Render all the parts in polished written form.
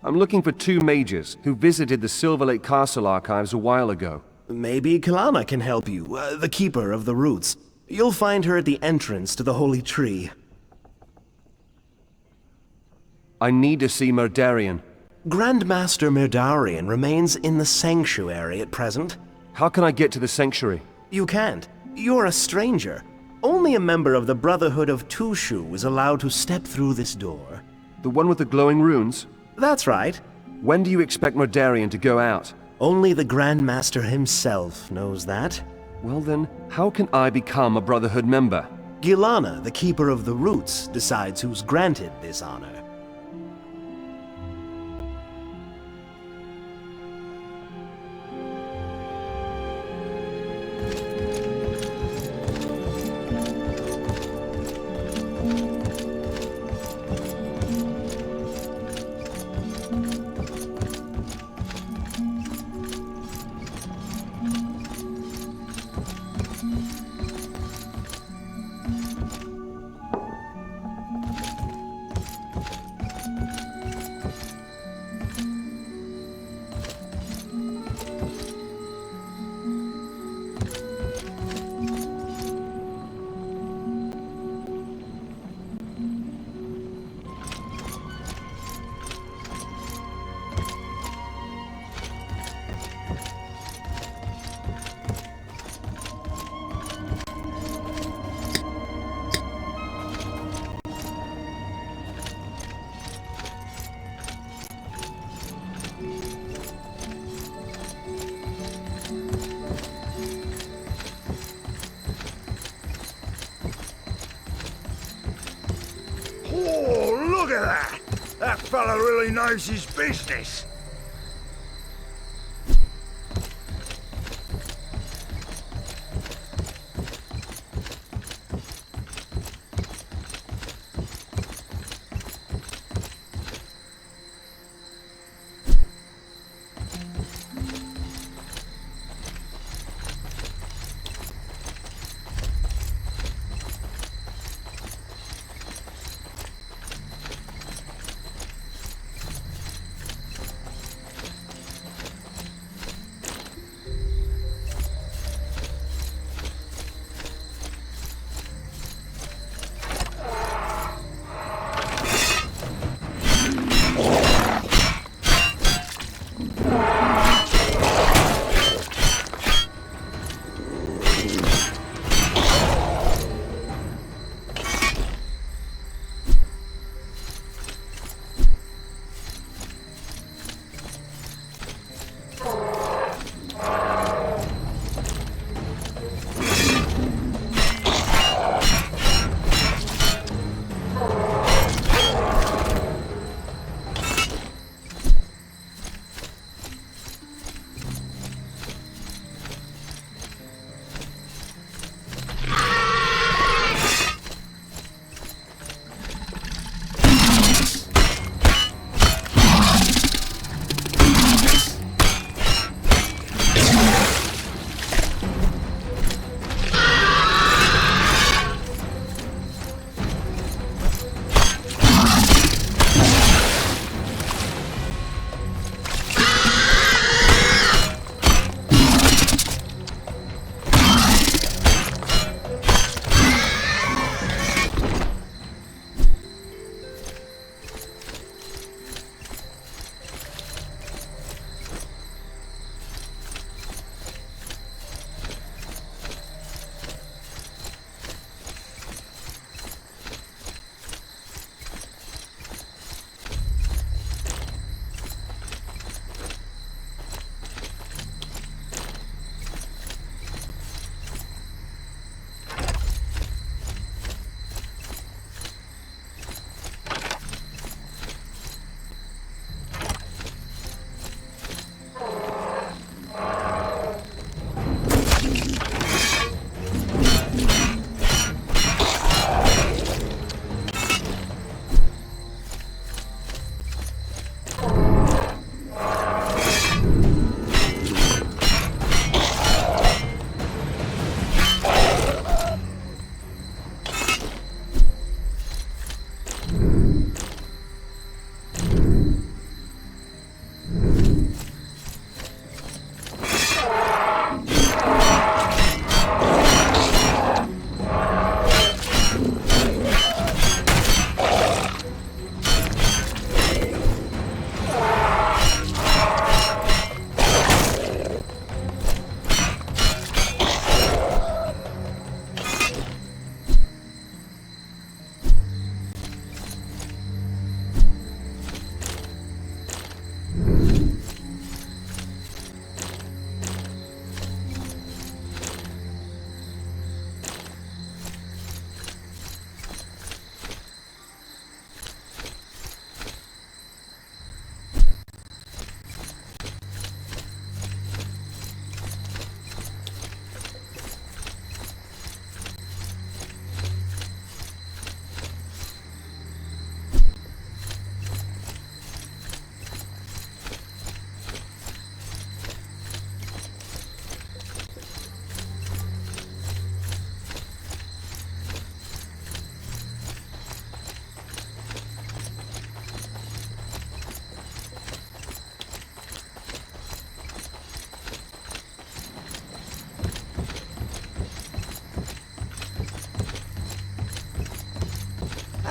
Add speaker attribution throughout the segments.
Speaker 1: I'm looking for two mages who visited the Silver Lake Castle archives a while ago.
Speaker 2: Maybe Kalana can help you, the keeper of the roots. You'll find her at the entrance to the holy tree.
Speaker 1: I need to see Murdarian.
Speaker 2: Grandmaster Murdarian remains in the sanctuary at present.
Speaker 1: How can I get to the sanctuary?
Speaker 2: You can't. You're a stranger. Only a member of the Brotherhood of Toosoo is allowed to step through this door.
Speaker 1: The one with the glowing runes?
Speaker 2: That's right.
Speaker 1: When do you expect Murdarian to go out?
Speaker 2: Only the Grandmaster himself knows that.
Speaker 1: Well then, how can I become a Brotherhood member?
Speaker 2: Gilana, the Keeper of the Roots, decides who's granted this honor.
Speaker 3: Oh, look at that! That fella really knows his business.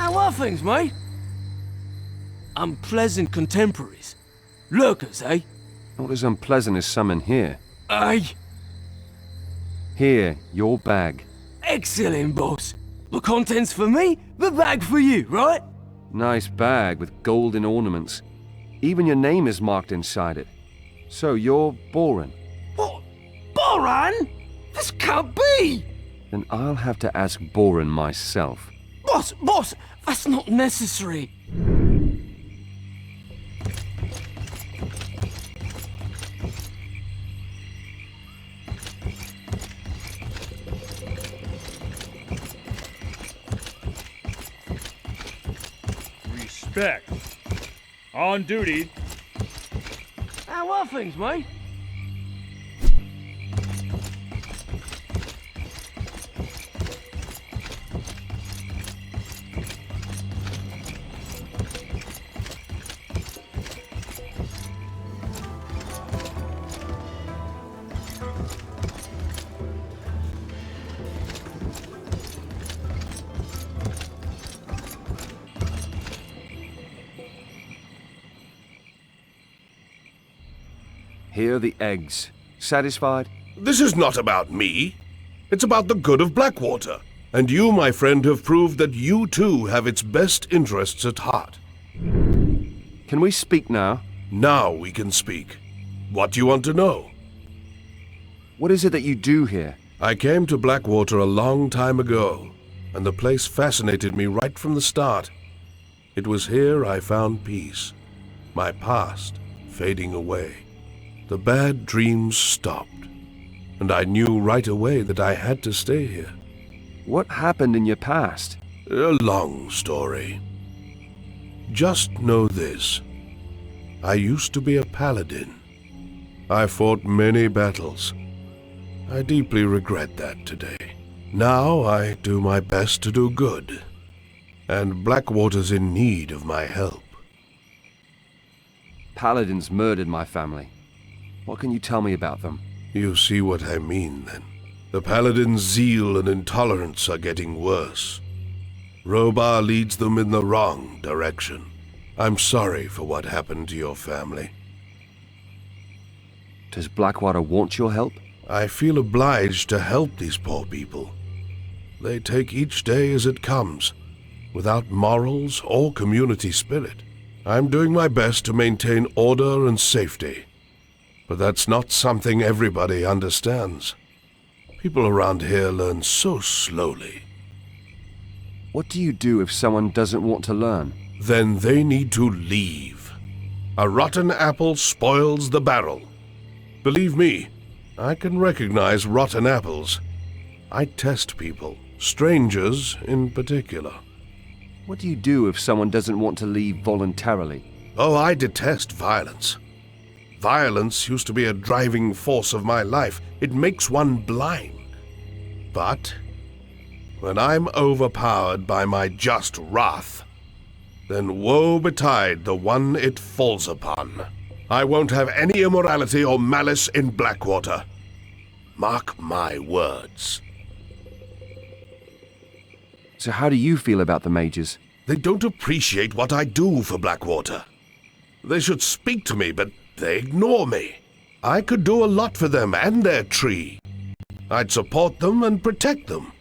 Speaker 4: How are things, mate? Unpleasant contemporaries. Lurkers, eh?
Speaker 1: Not as unpleasant as some in here.
Speaker 4: Aye.
Speaker 1: Here, your bag.
Speaker 4: Excellent, boss. The contents for me, the bag for you, right?
Speaker 1: Nice bag with golden ornaments. Even your name is marked inside it. So you're Boran.
Speaker 4: What? Boran? This can't be!
Speaker 1: Then I'll have to ask Boran myself.
Speaker 4: Boss, that's not necessary.
Speaker 5: Respect. On duty.
Speaker 4: How are things, mate?
Speaker 1: Here are the eggs. Satisfied?
Speaker 6: This is not about me. It's about the good of Blackwater. And you, my friend, have proved that you too have its best interests at heart.
Speaker 1: Can we speak now?
Speaker 6: Now we can speak. What do you want to know?
Speaker 1: What is it that you do here?
Speaker 6: I came to Blackwater a long time ago, and the place fascinated me right from the start. It was here I found peace, my past fading away. The bad dreams stopped, and I knew right away that I had to stay here.
Speaker 1: What happened in your past?
Speaker 6: A long story. Just know this. I used to be a paladin. I fought many battles. I deeply regret that today. Now I do my best to do good, and Blackwater's in need of my help.
Speaker 1: Paladins murdered my family. What can you tell me about them?
Speaker 6: You see what I mean, then. The Paladin's zeal and intolerance are getting worse. Robar leads them in the wrong direction. I'm sorry for what happened to your family.
Speaker 1: Does Blackwater want your help?
Speaker 6: I feel obliged to help these poor people. They take each day as it comes, without morals or community spirit. I'm doing my best to maintain order and safety. But that's not something everybody understands. People around here learn so slowly.
Speaker 1: What do you do if someone doesn't want to learn?
Speaker 6: Then they need to leave. A rotten apple spoils the barrel. Believe me, I can recognize rotten apples. I test people, strangers in particular.
Speaker 1: What do you do if someone doesn't want to leave voluntarily?
Speaker 6: Oh, I detest violence. Violence used to be a driving force of my life. It makes one blind. But when I'm overpowered by my just wrath, then woe betide the one it falls upon. I won't have any immorality or malice in Blackwater. Mark my words.
Speaker 1: So how do you feel about the mages?
Speaker 6: They don't appreciate what I do for Blackwater. They should speak to me, but they ignore me. I could do a lot for them and their tree. I'd support them and protect them.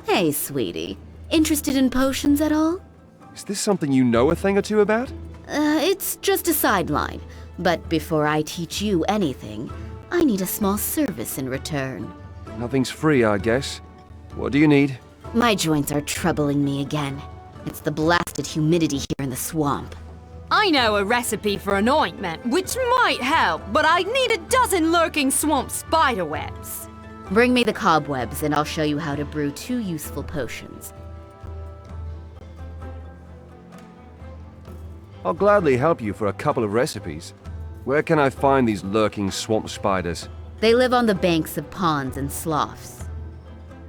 Speaker 7: Hey, sweetie. Interested in potions at all?
Speaker 1: Is this something you know a thing or two about?
Speaker 7: It's just a sideline. But before I teach you anything, I need a small service in return.
Speaker 1: Nothing's free, I guess. What do you need?
Speaker 7: My joints are troubling me again. It's the blasted humidity here in the swamp.
Speaker 8: I know a recipe for an ointment, which might help, but I need a dozen lurking swamp spiderwebs.
Speaker 7: Bring me the cobwebs and I'll show you how to brew 2 useful potions.
Speaker 1: I'll gladly help you for a couple of recipes. Where can I find these lurking swamp spiders?
Speaker 7: They live on the banks of ponds and sloughs.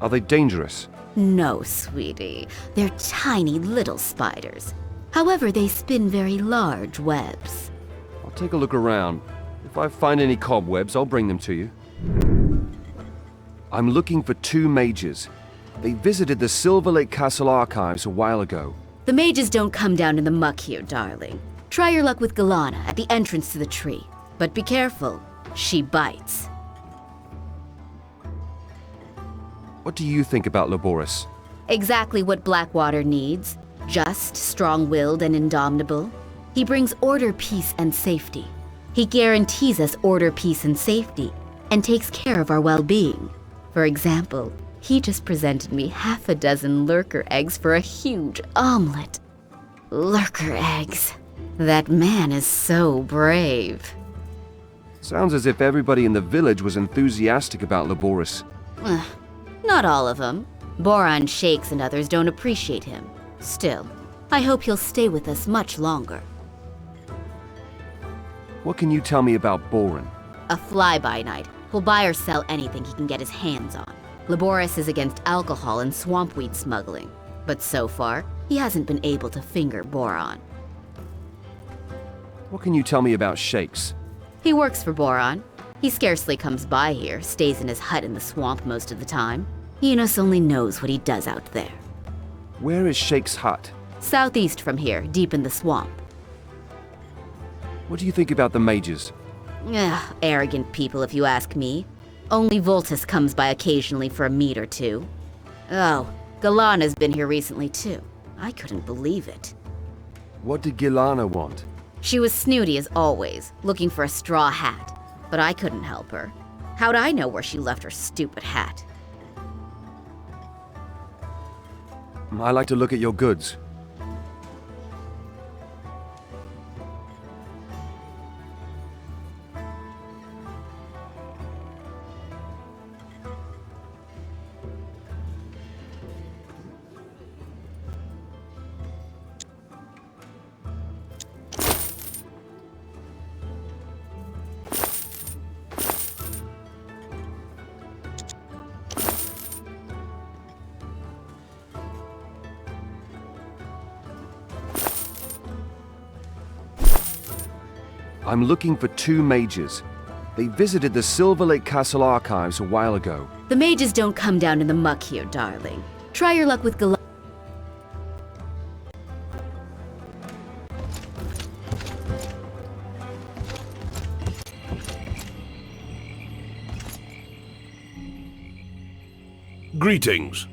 Speaker 1: Are they dangerous?
Speaker 7: No, sweetie. They're tiny little spiders. However, they spin very large webs.
Speaker 1: I'll take a look around. If I find any cobwebs, I'll bring them to you. I'm looking for two mages. They visited the Silver Lake Castle archives a while ago.
Speaker 7: The mages don't come down in the muck here, darling. Try your luck with Galana at the entrance to the tree. But be careful. She bites.
Speaker 1: What do you think about Laboris?
Speaker 7: Exactly what Blackwater needs. Just, strong-willed, and indomitable. He brings order, peace, and safety. He guarantees us order, peace, and safety, and takes care of our well-being. For example, he just presented me half a dozen lurker eggs for a huge omelet. Lurker eggs. That man is so brave.
Speaker 1: Sounds as if everybody in the village was enthusiastic about Laboris.
Speaker 7: Not all of them. Boron Shakes and others don't appreciate him. Still, I hope he'll stay with us much longer.
Speaker 1: What can you tell me about Boron?
Speaker 7: A fly-by-night who'll buy or sell anything he can get his hands on. Laboris is against alcohol and swampweed smuggling, but so far, he hasn't been able to finger Boron.
Speaker 1: What can you tell me about Shakes?
Speaker 7: He works for Boron. He scarcely comes by here, stays in his hut in the swamp most of the time. Enos only knows what he does out there.
Speaker 1: Where is Shakes' hut?
Speaker 7: Southeast from here, deep in the swamp.
Speaker 1: What do you think about the mages?
Speaker 7: Arrogant people, if you ask me. Only Voltus comes by occasionally for a meet or two. Oh, Galana's been here recently too. I couldn't believe it.
Speaker 1: What did Gilana want?
Speaker 7: She was snooty as always, looking for a straw hat. But I couldn't help her. How'd I know where she left her stupid hat?
Speaker 1: I like to look at your goods. I'm looking for two mages. They visited the Silver Lake Castle archives a while ago.
Speaker 7: The mages don't come down in the muck here, darling. Try your luck with Galana.
Speaker 6: Greetings.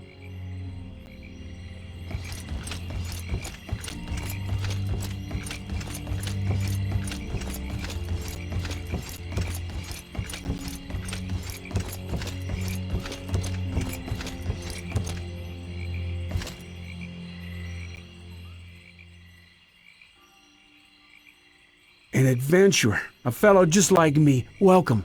Speaker 9: An adventurer, a fellow just like me. Welcome.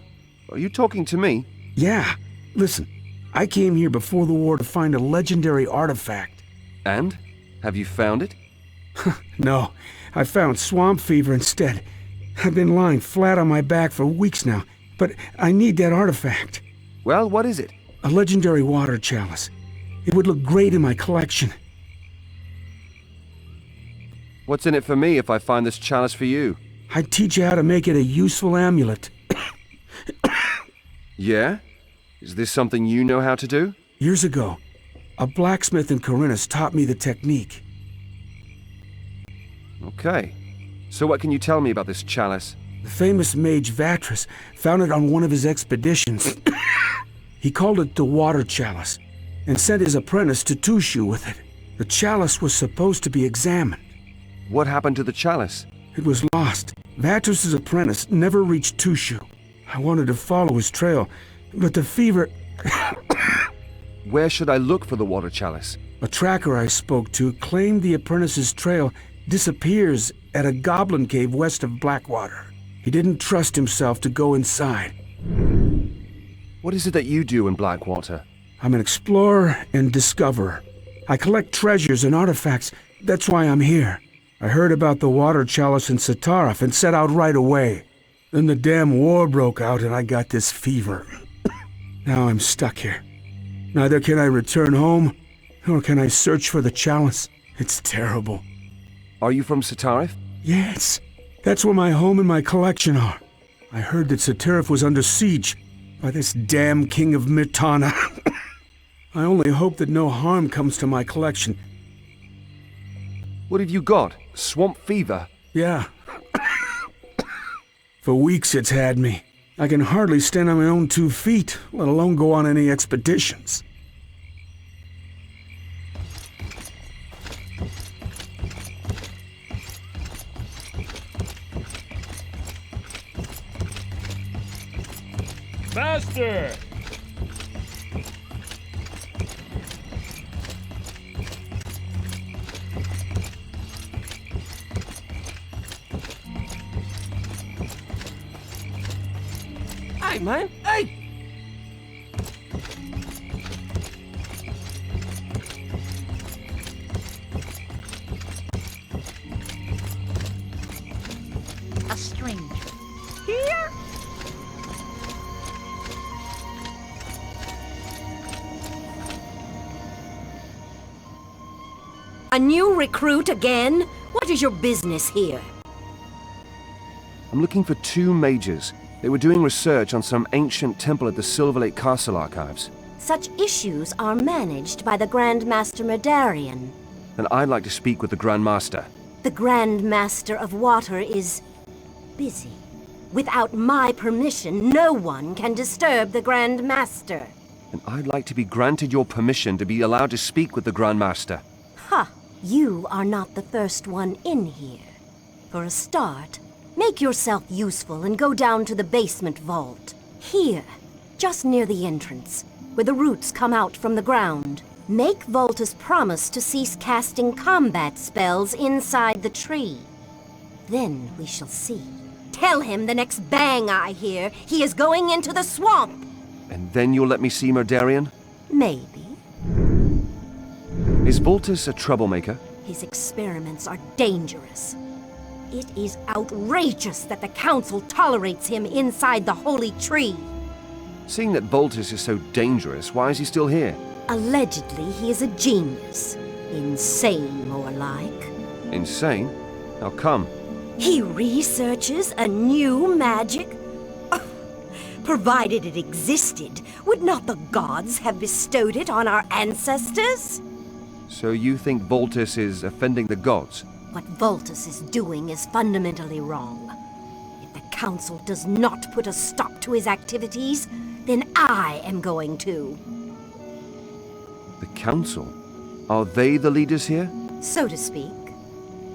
Speaker 1: Are you talking to me?
Speaker 9: Yeah, listen, I came here before the war to find a legendary artifact.
Speaker 1: And? Have you found it?
Speaker 9: No, I found swamp fever instead. I've been lying flat on my back for weeks now, but I need that artifact.
Speaker 1: Well, what is it?
Speaker 9: A legendary water chalice. It would look great in my collection.
Speaker 1: What's in it for me if I find this chalice for you?
Speaker 9: I'd teach you how to make it a useful amulet.
Speaker 1: Yeah? Is this something you know how to do?
Speaker 9: Years ago, a blacksmith in Corinthus taught me the technique.
Speaker 1: Okay. So what can you tell me about this chalice?
Speaker 9: The famous mage Vatras found it on one of his expeditions. He called it the water chalice, and sent his apprentice to Toosoo with it. The chalice was supposed to be examined.
Speaker 1: What happened to the chalice?
Speaker 9: It was lost. Vatras' apprentice never reached Toosoo. I wanted to follow his trail, but the fever...
Speaker 1: Where should I look for the water chalice?
Speaker 9: A tracker I spoke to claimed the apprentice's trail disappears at a goblin cave west of Blackwater. He didn't trust himself to go inside.
Speaker 1: What is it that you do in Blackwater?
Speaker 9: I'm an explorer and discoverer. I collect treasures and artifacts. That's why I'm here. I heard about the water chalice in Sataraf and set out right away. Then the damn war broke out and I got this fever. Now I'm stuck here. Neither can I return home, nor can I search for the chalice. It's terrible.
Speaker 1: Are you from Satarif?
Speaker 9: Yes, that's where my home and my collection are. I heard that Satarif was under siege by this damn king of Mirtana. I only hope that no harm comes to my collection.
Speaker 1: What have you got? Swamp fever?
Speaker 9: Yeah. For weeks it's had me. I can hardly stand on my own 2 feet, let alone go on any expeditions.
Speaker 5: Master!
Speaker 4: Hey, man, hey!
Speaker 10: A stranger. Here?
Speaker 11: A new recruit again? What is your business here?
Speaker 1: I'm looking for 2 mages. They were doing research on some ancient temple at the Silver Lake Castle archives.
Speaker 11: Such issues are managed by the Grand Master Merdarian.
Speaker 1: And I'd like to speak with the Grand Master.
Speaker 11: The Grand Master of Water is busy. Without my permission, no one can disturb the Grand Master.
Speaker 1: And I'd like to be granted your permission to be allowed to speak with the Grand Master.
Speaker 11: Ha! You are not the first one in here. For a start, make yourself useful and go down to the basement vault. Here, just near the entrance, where the roots come out from the ground. Make Voltus promise to cease casting combat spells inside the tree. Then we shall see. Tell him the next bang I hear, he is going into the swamp.
Speaker 1: And then you'll let me see Merdarian?
Speaker 11: Maybe.
Speaker 1: Is Voltus a troublemaker?
Speaker 11: His experiments are dangerous. It is outrageous that the Council tolerates him inside the holy tree.
Speaker 1: Seeing that Voltus is so dangerous, why is he still here?
Speaker 11: Allegedly, he is a genius. Insane, more like.
Speaker 1: Insane? How come?
Speaker 11: He researches a new magic? Provided it existed, would not the gods have bestowed it on our ancestors?
Speaker 1: So you think Voltus is offending the gods?
Speaker 11: What Voltus is doing is fundamentally wrong. If the Council does not put a stop to his activities, then I am going to.
Speaker 1: The Council? Are they the leaders here?
Speaker 11: So to speak.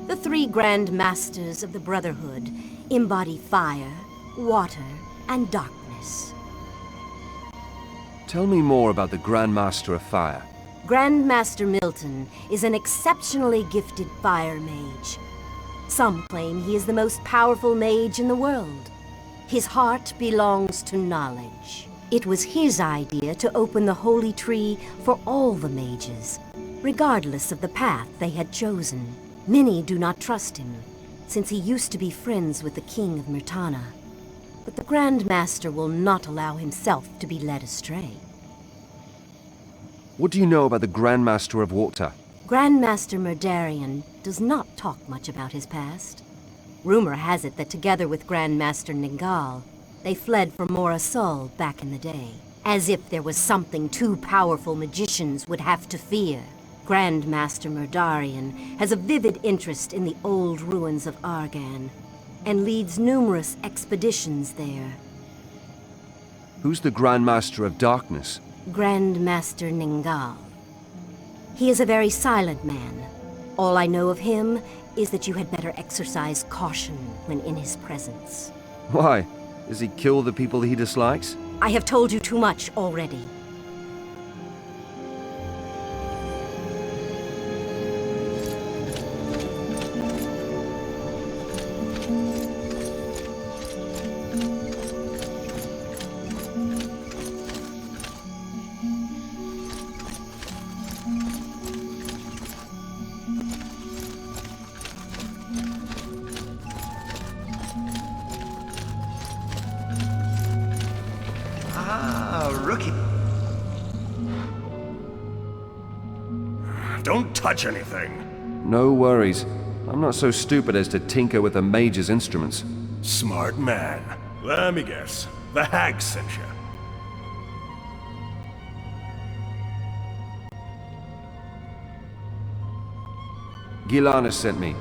Speaker 11: The 3 Grand Masters of the Brotherhood embody fire, water, and darkness.
Speaker 1: Tell me more about the Grand Master of Fire.
Speaker 11: Grand Master Milton is an exceptionally gifted fire mage. Some claim he is the most powerful mage in the world. His heart belongs to knowledge. It was his idea to open the holy tree for all the mages, regardless of the path they had chosen. Many do not trust him, since he used to be friends with the King of Mirtana. But the Grand Master will not allow himself to be led astray.
Speaker 1: What do you know about the Grand Master of Water?
Speaker 11: Grand Master Merdarian does not talk much about his past. Rumor has it that together with Grand Master Ningal, they fled from Morasol back in the day. As if there was something 2 powerful magicians would have to fear. Grand Master Merdarian has a vivid interest in the old ruins of Argan, and leads numerous expeditions there.
Speaker 1: Who's the Grand Master of Darkness?
Speaker 11: Grand Master Ningal. He is a very silent man. All I know of him is that you had better exercise caution when in his presence.
Speaker 1: Why? Does he kill the people he dislikes?
Speaker 11: I have told you too much already.
Speaker 6: Don't touch anything.
Speaker 1: No worries. I'm not so stupid as to tinker with a mage's instruments.
Speaker 6: Smart man. Let me guess. The hag sent you.
Speaker 1: Gilana sent me.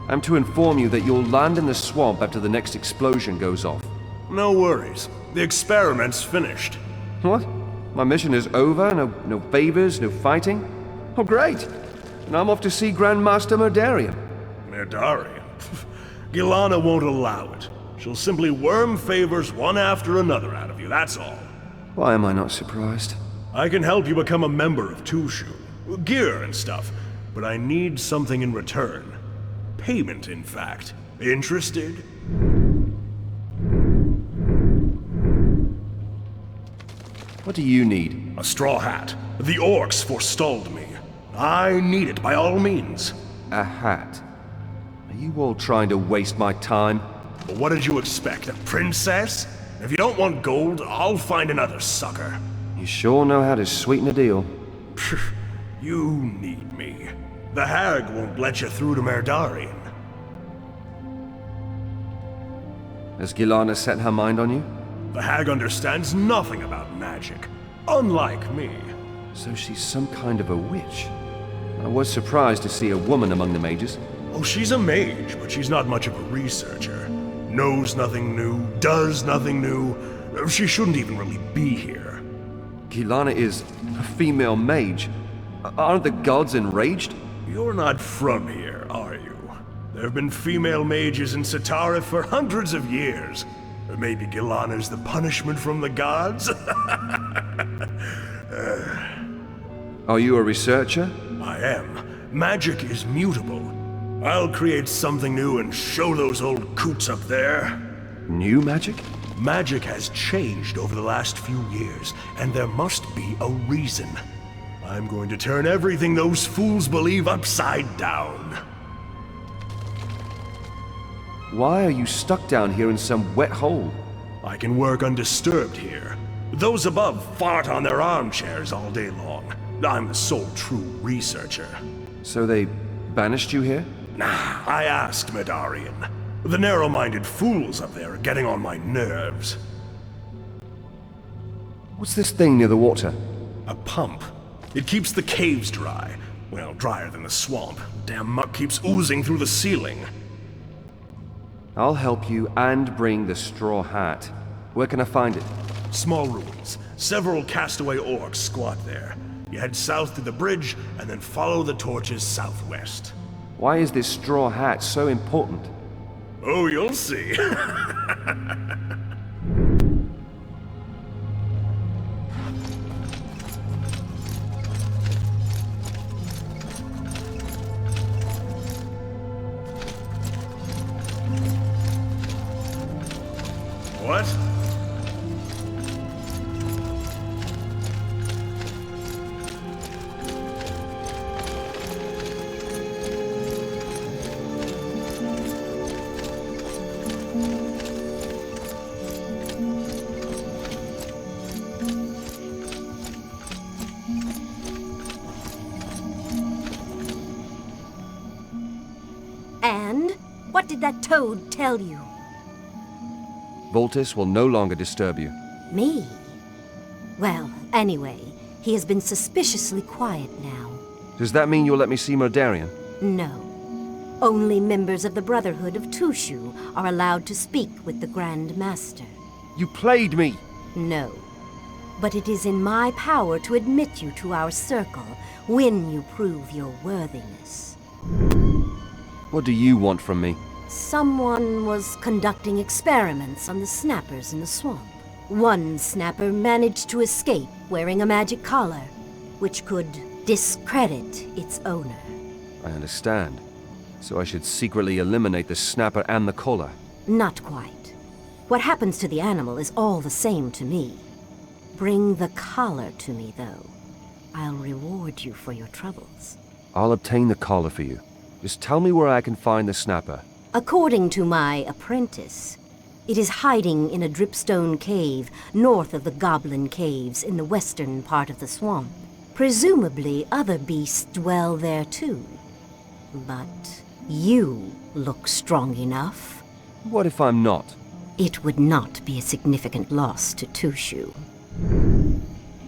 Speaker 1: I'm to inform you that you'll land in the swamp after the next explosion goes off.
Speaker 6: No worries. The experiment's finished.
Speaker 1: What? My mission is over? No favors, no fighting? Oh, great. And I'm off to see Grandmaster Murdarian.
Speaker 6: Murdarian? Gilana won't allow it. She'll simply worm favors one after another out of you, that's all.
Speaker 1: Why am I not surprised?
Speaker 6: I can help you become a member of Toosoo. Gear and stuff. But I need something in return. Payment, in fact. Interested?
Speaker 1: What do you need?
Speaker 6: A straw hat. The orcs forestalled me. I need it by all means.
Speaker 1: A hat? Are you all trying to waste my time?
Speaker 6: But what did you expect, a princess? If you don't want gold, I'll find another sucker.
Speaker 1: You sure know how to sweeten a deal.
Speaker 6: You need me. The hag won't let you through to Murdarian.
Speaker 1: Has Gilana set her mind on you?
Speaker 6: The hag understands nothing about magic, unlike me.
Speaker 1: So she's some kind of a witch. I was surprised to see a woman among the mages.
Speaker 6: Oh, she's a mage, but she's not much of a researcher. Knows nothing new, does nothing new. She shouldn't even really be here.
Speaker 1: Gilana is a female mage. Aren't the gods enraged?
Speaker 6: You're not from here, are you? There have been female mages in Sitara for hundreds of years. Maybe Gilana's the punishment from the gods?
Speaker 1: Are you a researcher?
Speaker 6: I am. Magic is mutable. I'll create something new and show those old coots up there.
Speaker 1: New magic?
Speaker 6: Magic has changed over the last few years, and there must be a reason. I'm going to turn everything those fools believe upside down.
Speaker 1: Why are you stuck down here in some wet hole?
Speaker 6: I can work undisturbed here. Those above fart on their armchairs all day long. I'm the sole true researcher.
Speaker 1: So they banished you here?
Speaker 6: Nah, I asked Murdarian. The narrow-minded fools up there are getting on my nerves.
Speaker 1: What's this thing near the water?
Speaker 6: A pump. It keeps the caves dry. Well, drier than the swamp. Damn muck keeps oozing through the ceiling.
Speaker 1: I'll help you and bring the straw hat. Where can I find it?
Speaker 6: Small ruins. Several castaway orcs squat there. You head south to the bridge, and then follow the torches southwest.
Speaker 1: Why is this straw hat so important?
Speaker 6: Oh, you'll see. What?
Speaker 11: And what did that toad tell you?
Speaker 1: Voltis will no longer disturb you.
Speaker 11: Me? Well, anyway, he has been suspiciously quiet now.
Speaker 1: Does that mean you'll let me see Murdarian?
Speaker 11: No. Only members of the Brotherhood of Toosoo are allowed to speak with the Grand Master.
Speaker 1: You played me!
Speaker 11: No. But it is in my power to admit you to our circle when you prove your worthiness.
Speaker 1: What do you want from me?
Speaker 11: Someone was conducting experiments on the snappers in the swamp. One snapper managed to escape wearing a magic collar, which could discredit its owner.
Speaker 1: I understand. So I should secretly eliminate the snapper and the collar.
Speaker 11: Not quite. What happens to the animal is all the same to me. Bring the collar to me, though. I'll reward you for your troubles.
Speaker 1: I'll obtain the collar for you. Just tell me where I can find the snapper.
Speaker 11: According to my apprentice, it is hiding in a dripstone cave north of the Goblin Caves in the western part of the swamp. Presumably, other beasts dwell there too. But you look strong enough.
Speaker 1: What if I'm not?
Speaker 11: It would not be a significant loss to Toosoo.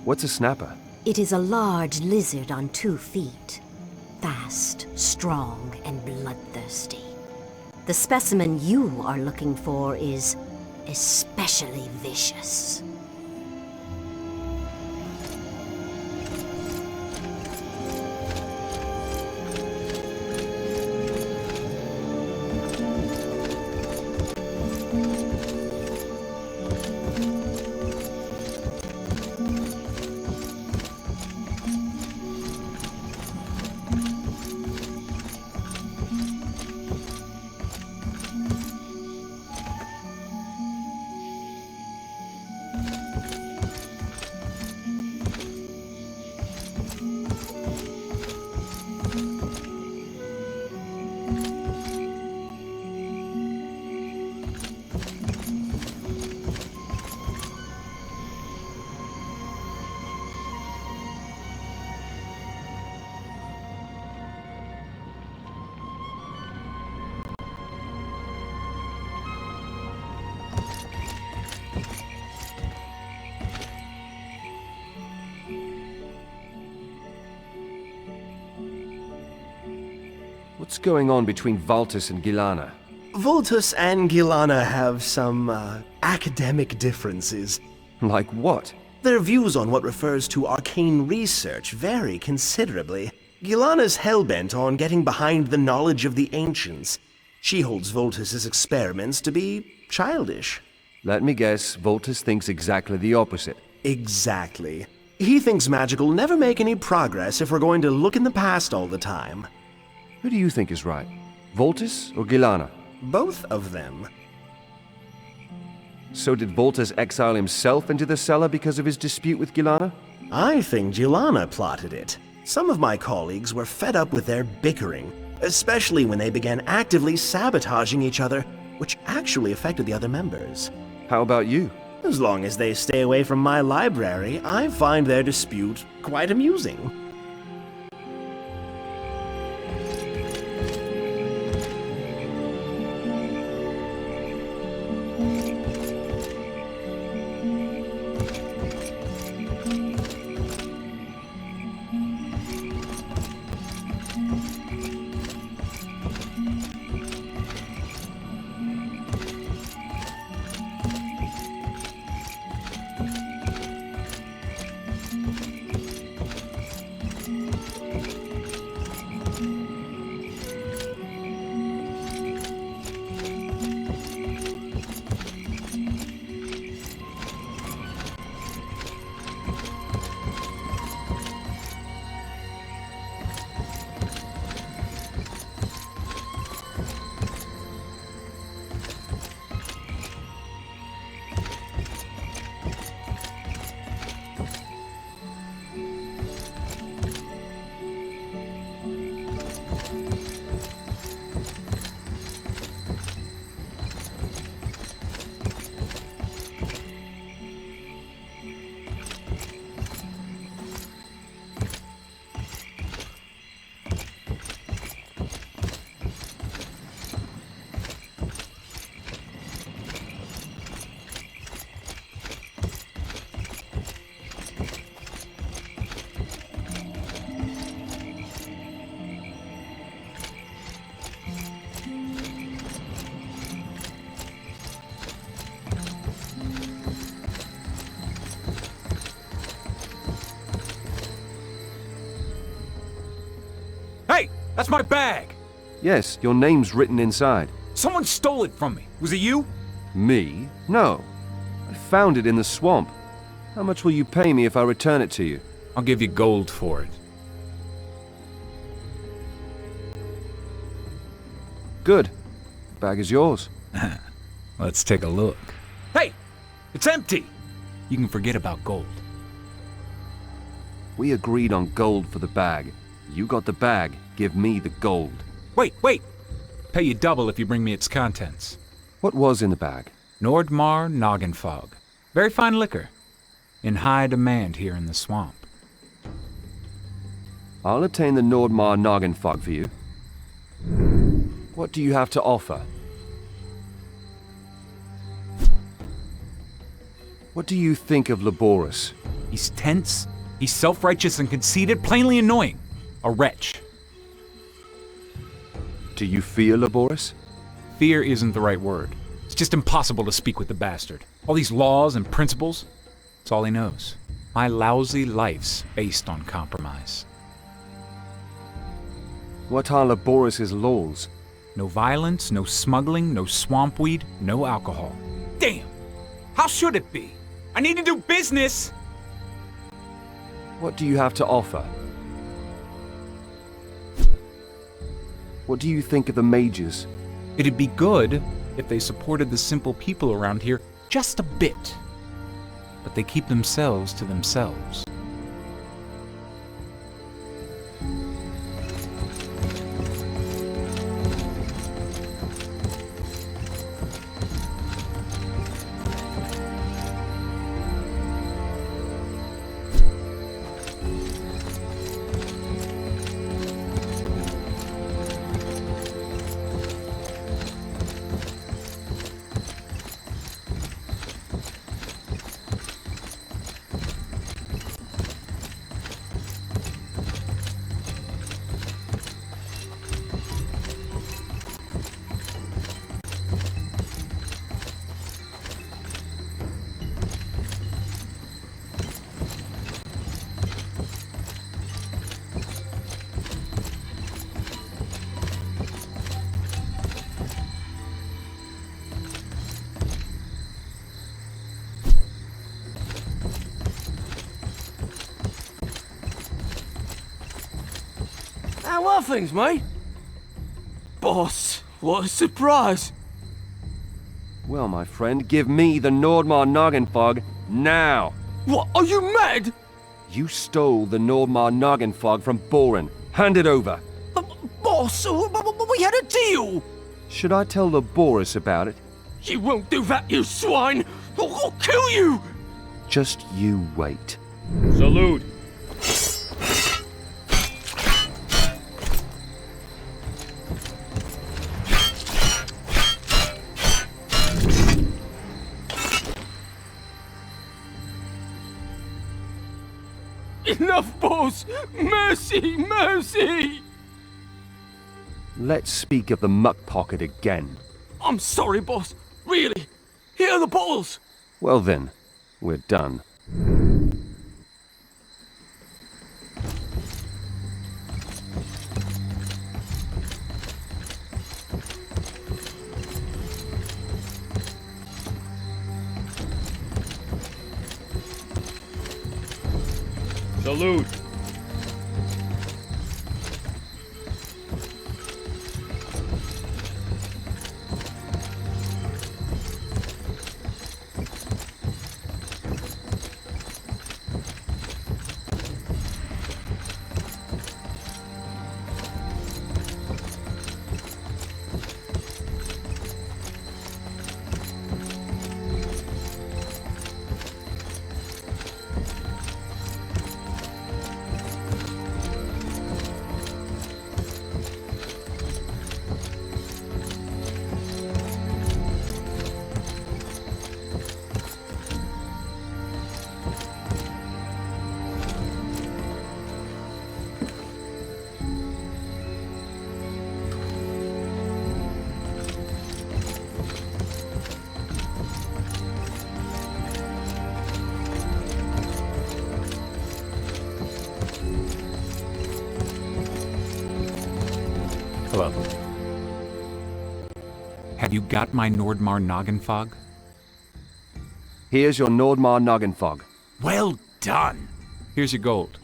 Speaker 1: What's a snapper?
Speaker 11: It is a large lizard on 2 feet. Fast, strong, and bloodthirsty. The specimen you are looking for is especially vicious.
Speaker 1: What's going on between Valtus and Gilana?
Speaker 2: Voltus and Gilana have some, academic differences.
Speaker 1: Like what?
Speaker 2: Their views on what refers to arcane research vary considerably. Gilana's hell-bent on getting behind the knowledge of the ancients. She holds Voltus's experiments to be childish.
Speaker 1: Let me guess, Voltus thinks exactly the opposite.
Speaker 2: Exactly. He thinks magic will never make any progress if we're going to look in the past all the time.
Speaker 1: Who do you think is right? Voltus or Gilana?
Speaker 2: Both of them.
Speaker 1: So did Voltus exile himself into the cellar because of his dispute with Gilana?
Speaker 2: I think Gilana plotted it. Some of my colleagues were fed up with their bickering, especially when they began actively sabotaging each other, which actually affected the other members.
Speaker 1: How about you?
Speaker 2: As long as they stay away from my library, I find their dispute quite amusing.
Speaker 12: Hey, that's my bag!
Speaker 1: Yes, your name's written inside.
Speaker 12: Someone stole it from me. Was it you?
Speaker 1: Me? No. I found it in the swamp. How much will you pay me if I return it to you?
Speaker 12: I'll give you gold for it.
Speaker 1: Good. Bag is yours.
Speaker 12: Let's take a look. Hey! It's empty! You can forget about gold.
Speaker 1: We agreed on gold for the bag. You got the bag, give me the gold.
Speaker 12: Wait! Pay you double if you bring me its contents.
Speaker 1: What was in the bag?
Speaker 12: Nordmar Noggenfog. Very fine liquor. In high demand here in the swamp.
Speaker 1: I'll obtain the Nordmar Noggin Fog for you. What do you have to offer? What do you think of Laborus?
Speaker 12: He's tense, he's self-righteous and conceited, plainly annoying. A wretch.
Speaker 1: Do you fear Laborus?
Speaker 12: Fear isn't the right word. It's just impossible to speak with the bastard. All these laws and principles, it's all he knows. My lousy life's based on compromise.
Speaker 1: What are Laborus's laws?
Speaker 12: No violence, no smuggling, no swamp weed, no alcohol. Damn! How should it be? I need to do business!
Speaker 1: What do you have to offer? What do you think of the mages?
Speaker 12: It'd be good if they supported the simple people around here just a bit. But they keep themselves to themselves.
Speaker 4: How are things, mate? Boss, what a surprise!
Speaker 1: Well, my friend, give me the Nordmar Noggin Fog now!
Speaker 4: What, are you mad?
Speaker 1: You stole the Nordmar Noggin Fog from Boren. Hand it over.
Speaker 4: Boss, we had a deal!
Speaker 1: Should I tell Laborus about it?
Speaker 4: You won't do that, you swine! I'll kill you!
Speaker 1: Just you wait.
Speaker 5: Salute.
Speaker 4: Enough, boss! Mercy, mercy!
Speaker 1: Let's speak of the muck pocket again.
Speaker 4: I'm sorry, boss. Really. Here are the bottles.
Speaker 1: Well then, we're done.
Speaker 5: Salute.
Speaker 12: Hello. Have you got my Nordmar Noggin Fog?
Speaker 1: Here's your Nordmar Noggin Fog.
Speaker 12: Well done! Here's your gold.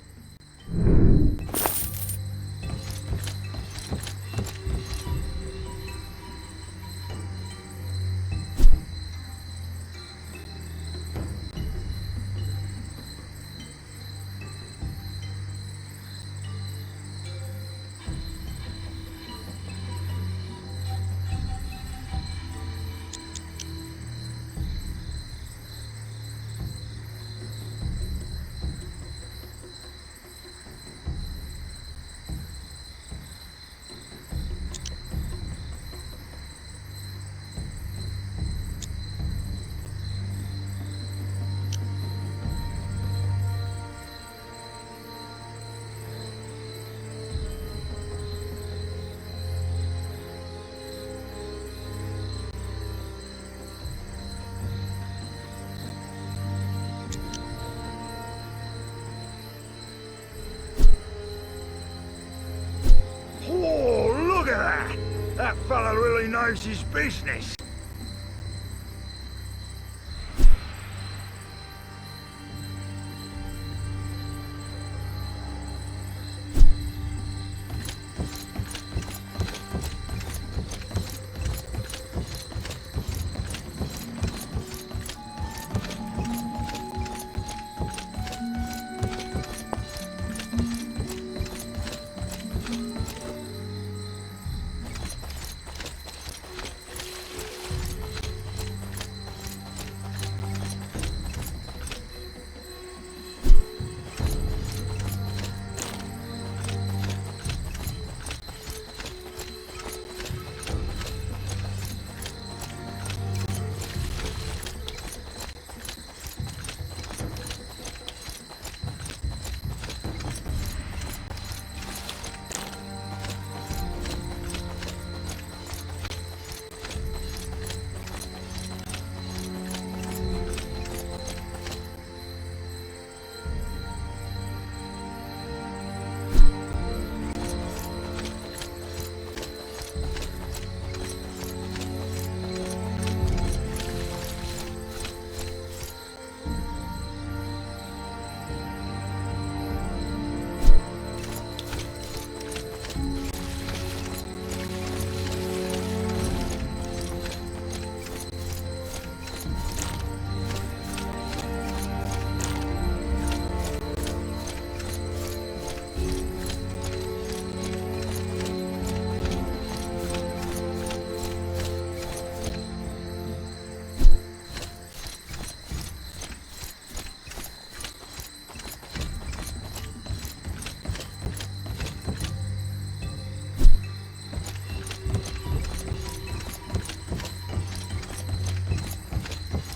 Speaker 3: fella really knows his business.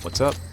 Speaker 12: What's up?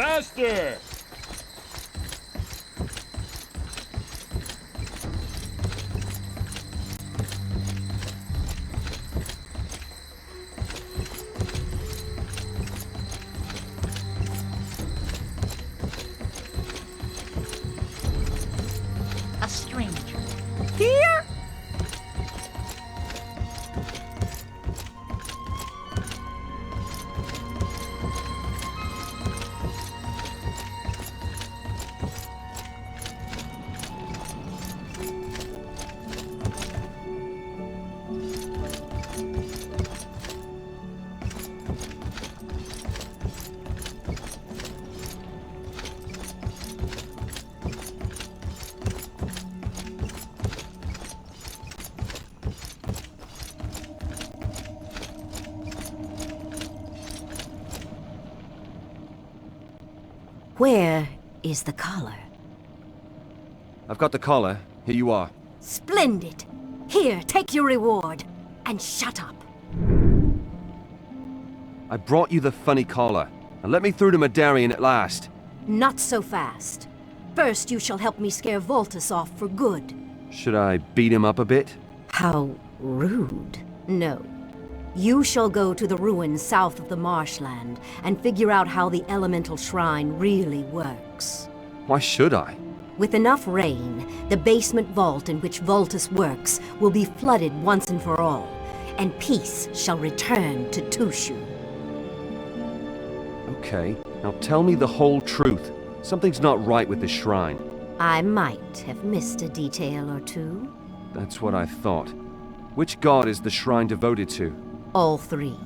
Speaker 5: Faster!
Speaker 10: A stranger. Here?
Speaker 11: Where is the collar?
Speaker 1: I've got the collar. Here you are.
Speaker 11: Splendid! Here, take your reward. And shut up.
Speaker 1: I brought you the funny collar. And let me through to Madarian at last.
Speaker 11: Not so fast. First, you shall help me scare Voltus off for good.
Speaker 1: Should I beat him up a bit?
Speaker 11: How rude. No. You shall go to the ruins south of the marshland and figure out how the elemental shrine really works.
Speaker 1: Why should I?
Speaker 11: With enough rain, the basement vault in which Voltus works will be flooded once and for all, and peace shall return to Toosoo.
Speaker 1: Okay, now tell me the whole truth. Something's not right with this shrine.
Speaker 11: I might have missed a detail or two.
Speaker 1: That's what I thought. Which god is the shrine devoted to?
Speaker 11: All three.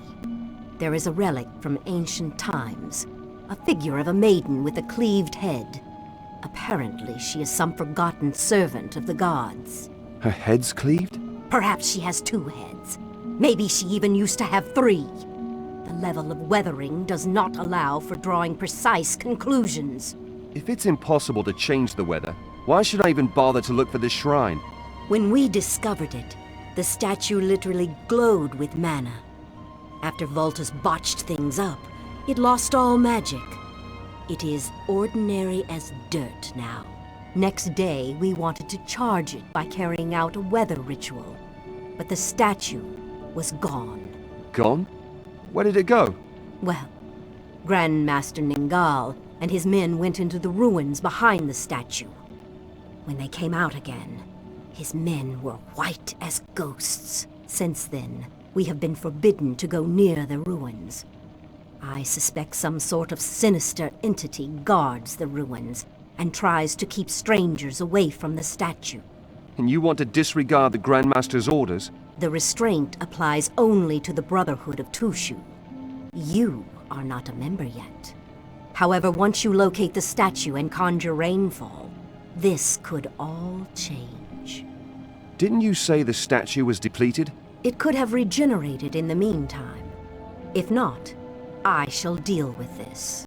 Speaker 11: There is a relic from ancient times, a figure of a maiden with a cleaved head. Apparently, she is some forgotten servant of the gods.
Speaker 1: Her head's cleaved?
Speaker 11: Perhaps she has two heads. Maybe she even used to have three. The level of weathering does not allow for drawing precise conclusions.
Speaker 1: If it's impossible to change the weather, why should I even bother to look for this shrine?
Speaker 11: When we discovered it, the statue literally glowed with mana. After Voltus botched things up, it lost all magic. It is ordinary as dirt now. Next day, we wanted to charge it by carrying out a weather ritual. But the statue was gone.
Speaker 1: Gone? Where did it go?
Speaker 11: Well, Grandmaster Ningal and his men went into the ruins behind the statue. When they came out again, his men were white as ghosts. Since then, we have been forbidden to go near the ruins. I suspect some sort of sinister entity guards the ruins and tries to keep strangers away from the statue.
Speaker 1: And you want to disregard the Grandmaster's orders?
Speaker 11: The restraint applies only to the Brotherhood of Toosoo. You are not a member yet. However, once you locate the statue and conjure rainfall, this could all change.
Speaker 1: Didn't you say the statue was depleted?
Speaker 11: It could have regenerated in the meantime. If not, I shall deal with this.